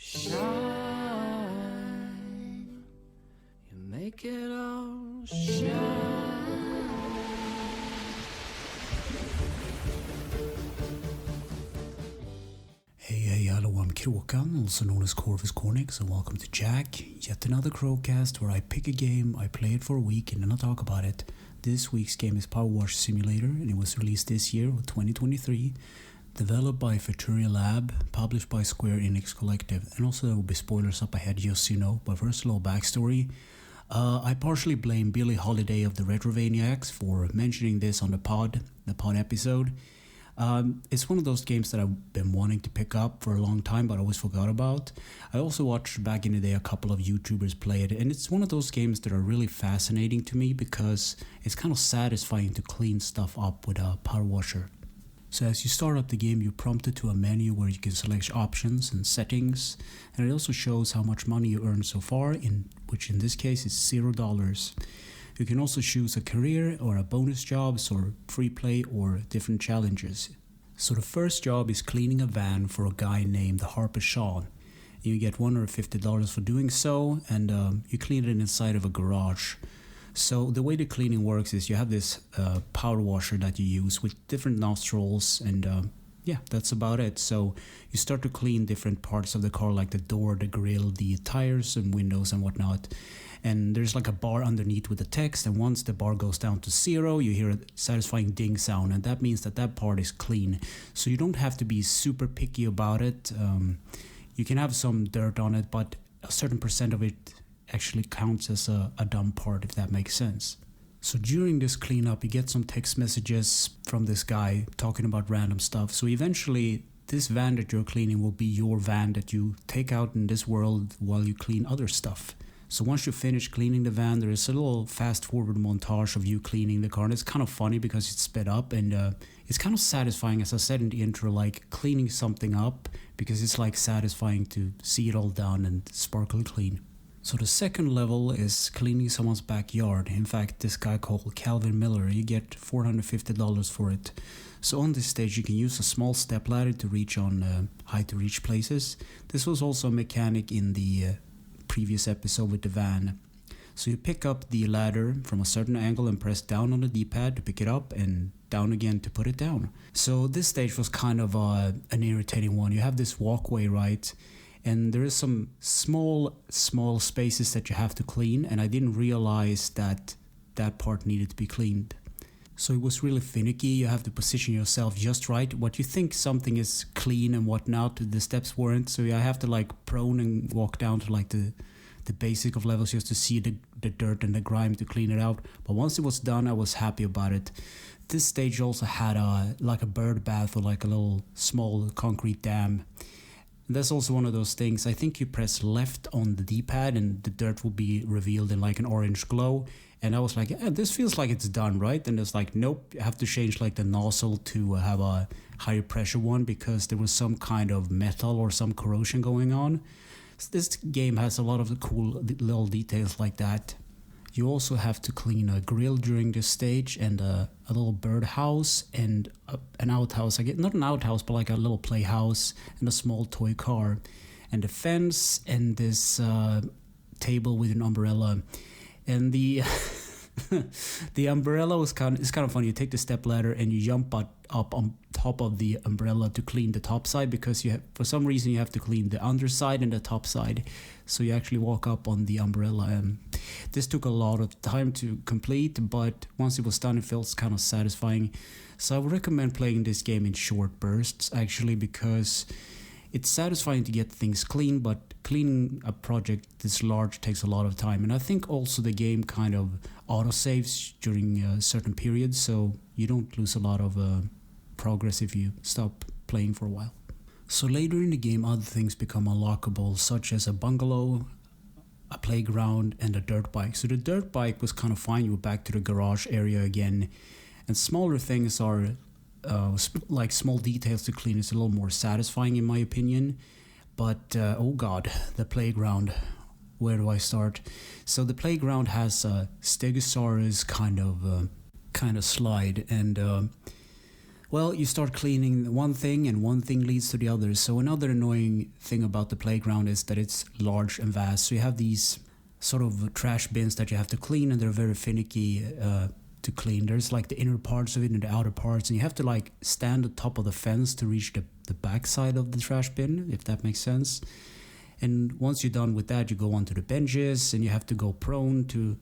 Shine, you make it all shine. Hey, hello, I'm Kråkan, also known as Corvus Cornix, and welcome to Yacc, yet another Crowcast where I pick a game, I play it for a week, and then I talk about it. This week's game is Powerwash Simulator, and it was released this year, 2023. Developed by Futuria Lab, published by Square Enix Collective, and also there will be spoilers up ahead just so you know, but first a little backstory. I partially blame Billie Holiday of the Retrovaniacs for mentioning this on the pod episode. It's one of those games that I've been wanting to pick up for a long time but I always forgot about. I also watched back in the day a couple of YouTubers play it, and it's one of those games that are really fascinating to me because it's kind of satisfying to clean stuff up with a power washer. So as you start up the game, you're prompted to a menu where you can select options and settings, and it also shows how much money you earned so far, which in this case is $0. You can also choose a career or a bonus jobs or free play or different challenges. So the first job is cleaning a van for a guy named Harper Sean. You get $150 for doing so, and you clean it inside of a garage. So the way the cleaning works is you have this power washer that you use with different nostrils, and yeah, that's about it. So you start to clean different parts of the car, like the door, the grill, the tires and windows and whatnot. And there's like a bar underneath with the text, and once the bar goes down to 0, you hear a satisfying ding sound, and that means that that part is clean. So you don't have to be super picky about it. You can have some dirt on it, but a certain percent of it actually counts as a dumb part, if that makes sense. So during this cleanup, you get some text messages from this guy talking about random stuff. So eventually, this van that you're cleaning will be your van that you take out in this world while you clean other stuff. So once you finish cleaning the van, there is a little fast forward montage of you cleaning the car, and it's kind of funny because it's sped up, and it's kind of satisfying, as I said in the intro, like cleaning something up, because it's like satisfying to see it all done and sparkly clean. So the second level is cleaning someone's backyard. In fact, this guy called Calvin Miller, you get $450 for it. So on this stage you can use a small step ladder to reach on high to reach places. This was also a mechanic in the previous episode with the van. So you pick up the ladder from a certain angle and press down on the D-pad to pick it up and down again to put it down. So this stage was kind of an irritating one. You have this walkway, right? And there is some small spaces that you have to clean, and I didn't realize that that part needed to be cleaned. So it was really finicky. You have to position yourself just right. What you think something is clean and what not, the steps weren't. So I have to like prone and walk down to like the basic of levels just to see the dirt and the grime to clean it out. But once it was done, I was happy about it. This stage also had like a bird bath or like a little small concrete dam. That's also one of those things. I think you press left on the D-pad and the dirt will be revealed in like an orange glow. And I was like, this feels like it's done, right? And it's like, nope, you have to change like the nozzle to have a higher pressure one because there was some kind of metal or some corrosion going on. So this game has a lot of cool little details like that. You also have to clean a grill during this stage, and a little birdhouse and an outhouse. Not an outhouse, but like a little playhouse and a small toy car, and a fence and this table with an umbrella. And the the umbrella is kind of funny. You take the step ladder and you jump up on top of the umbrella to clean the top side, because for some reason you have to clean the underside and the top side. So you actually walk up on the umbrella, and this took a lot of time to complete, but once it was done, it felt kind of satisfying. So I would recommend playing this game in short bursts, actually, because it's satisfying to get things clean, but cleaning a project this large takes a lot of time. And I think also the game kind of autosaves during certain periods, so you don't lose a lot of progress if you stop playing for a while. So later in the game, other things become unlockable, such as a bungalow, a playground, and a dirt bike. So the dirt bike was kind of fine. You were back to the garage area again. And smaller things are like small details to clean. It's a little more satisfying in my opinion. But oh god, the playground. Where do I start? So the playground has a Stegosaurus kind of slide, and Well, you start cleaning one thing and one thing leads to the other. So another annoying thing about the playground is that it's large and vast. So you have these sort of trash bins that you have to clean, and they're very finicky to clean. There's like the inner parts of it and the outer parts, and you have to like stand on top of the fence to reach the back side of the trash bin, if that makes sense. And once you're done with that, you go onto the benches and you have to go prone to,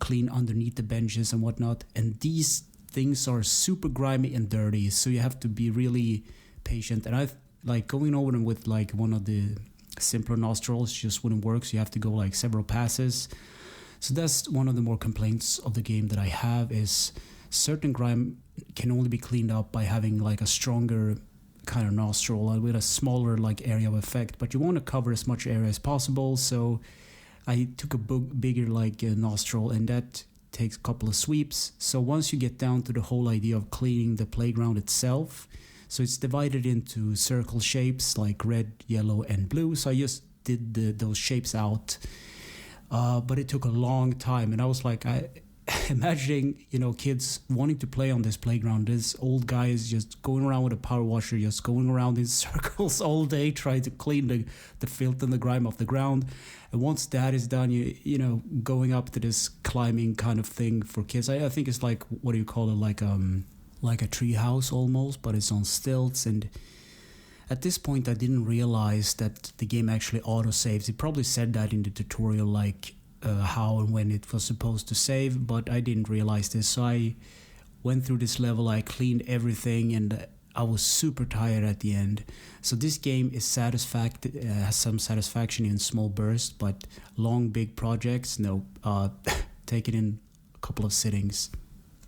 clean underneath the benches and whatnot. And these things are super grimy and dirty, so you have to be really patient. And I like going over them with like one of the simpler nostrils just wouldn't work, so you have to go like several passes. So that's one of the more complaints of the game that I have, is certain grime can only be cleaned up by having like a stronger kind of nostril with a smaller like area of effect, but you want to cover as much area as possible. So I took a bigger like nostril, and that takes a couple of sweeps. So once you get down to the whole idea of cleaning the playground itself, so it's divided into circle shapes like red, yellow, and blue. So I just did those shapes out. But it took a long time, and I was like, imagining, kids wanting to play on this playground. This old guy is just going around with a power washer, just going around in circles all day, trying to clean the filth and the grime off the ground. And once that is done, you going up to this climbing kind of thing for kids. I think it's like, what do you call it? Like a tree house almost, but it's on stilts. And at this point, I didn't realize that the game actually auto-saves. It probably said that in the tutorial, like how and when it was supposed to save, but I didn't realize this. So I went through this level, I cleaned everything, and I was super tired at the end. So this game is has some satisfaction in small bursts, but long, big projects, no. Take it in a couple of sittings.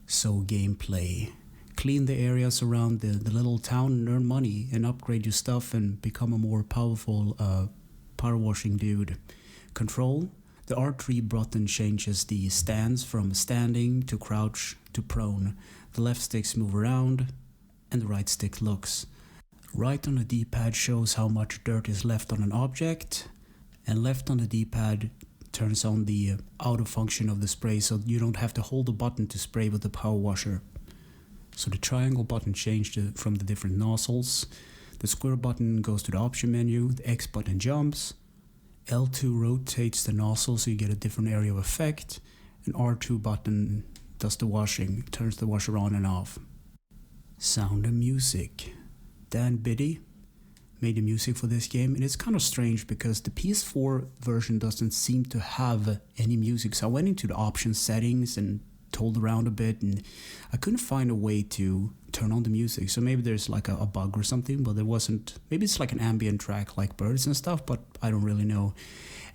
So gameplay. Clean the areas around the little town and earn money and upgrade your stuff and become a more powerful power washing dude. Control. The R3 button changes the stance from standing to crouch to prone. The left sticks move around and the right stick looks. Right on the D-pad shows how much dirt is left on an object, and left on the D-pad turns on the auto function of the spray, so you don't have to hold the button to spray with the power washer. So the triangle button changed from the different nozzles. The square button goes to the option menu. The X button jumps. L2 rotates the nozzle so you get a different area of effect. And R2 button does the washing, turns the washer on and off. Sound and music. Dan Biddy made the music for this game, and it's kind of strange because the PS4 version doesn't seem to have any music. So I went into the option settings and told around a bit, and I couldn't find a way to turn on the music. So maybe there's like a bug or something, but there wasn't. Maybe it's like an ambient track like birds and stuff, but I don't really know.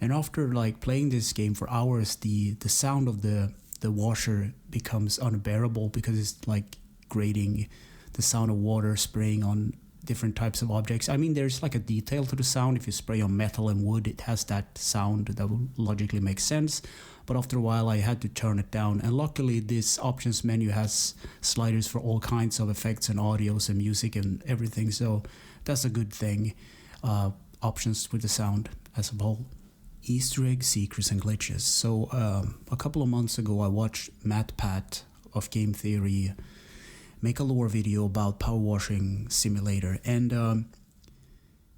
And after like playing this game for hours, the sound of the washer becomes unbearable because it's like grating, the sound of water spraying on different types of objects. I mean, there's like a detail to the sound. If you spray on metal and wood, it has that sound that will logically make sense. But after a while, I had to turn it down. And luckily, this options menu has sliders for all kinds of effects and audios and music and everything. So that's a good thing. Options with the sound as a whole. Easter egg, secrets, and glitches. So a couple of months ago, I watched Matt Pat of Game Theory make a lore video about Powerwash Simulator. And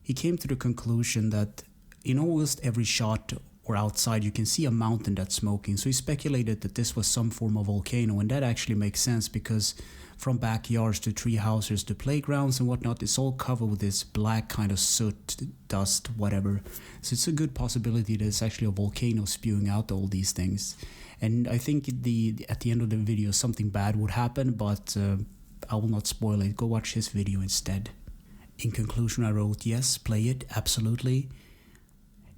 he came to the conclusion that in almost every shot or outside, you can see a mountain that's smoking. So he speculated that this was some form of volcano, and that actually makes sense because from backyards to tree houses to playgrounds and whatnot, it's all covered with this black kind of soot, dust, whatever. So it's a good possibility that it's actually a volcano spewing out all these things. And I think at the end of the video, something bad would happen, but I will not spoil it. Go watch his video instead. In conclusion, I wrote, yes, play it, absolutely.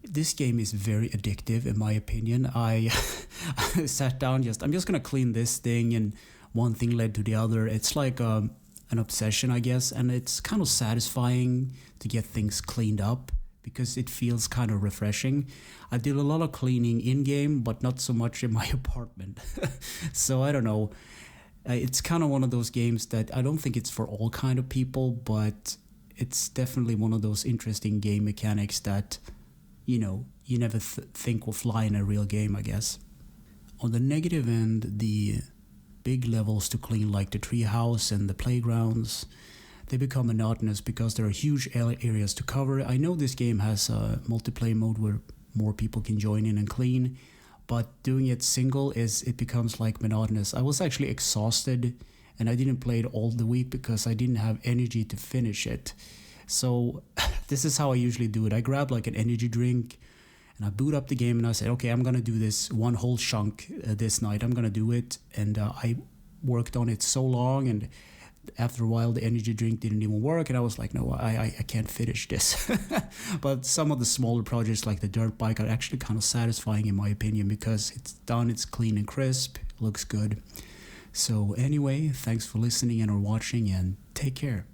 This game is very addictive, in my opinion. I sat down, I'm just gonna clean this thing, and one thing led to the other. It's like an obsession, I guess, and it's kind of satisfying to get things cleaned up because it feels kind of refreshing. I did a lot of cleaning in-game, but not so much in my apartment. So I don't know. It's kind of one of those games that I don't think it's for all kind of people, but it's definitely one of those interesting game mechanics that you never think will fly in a real game, I guess. On the negative end, the big levels to clean, like the treehouse and the playgrounds, they become monotonous because there are huge areas to cover. I know this game has a multiplayer mode where more people can join in and clean, but doing it single it becomes like monotonous. I was actually exhausted and I didn't play it all the week because I didn't have energy to finish it. So this is how I usually do it. I grab like an energy drink and I boot up the game and I said, okay, I'm gonna do this one whole chunk this night. I'm gonna do it. And I worked on it so long, and after a while the energy drink didn't even work, and I was like, no, I can't finish this. But some of the smaller projects like the dirt bike are actually kind of satisfying in my opinion, because it's done, it's clean and crisp, looks good. So anyway, thanks for listening and or watching, and take care.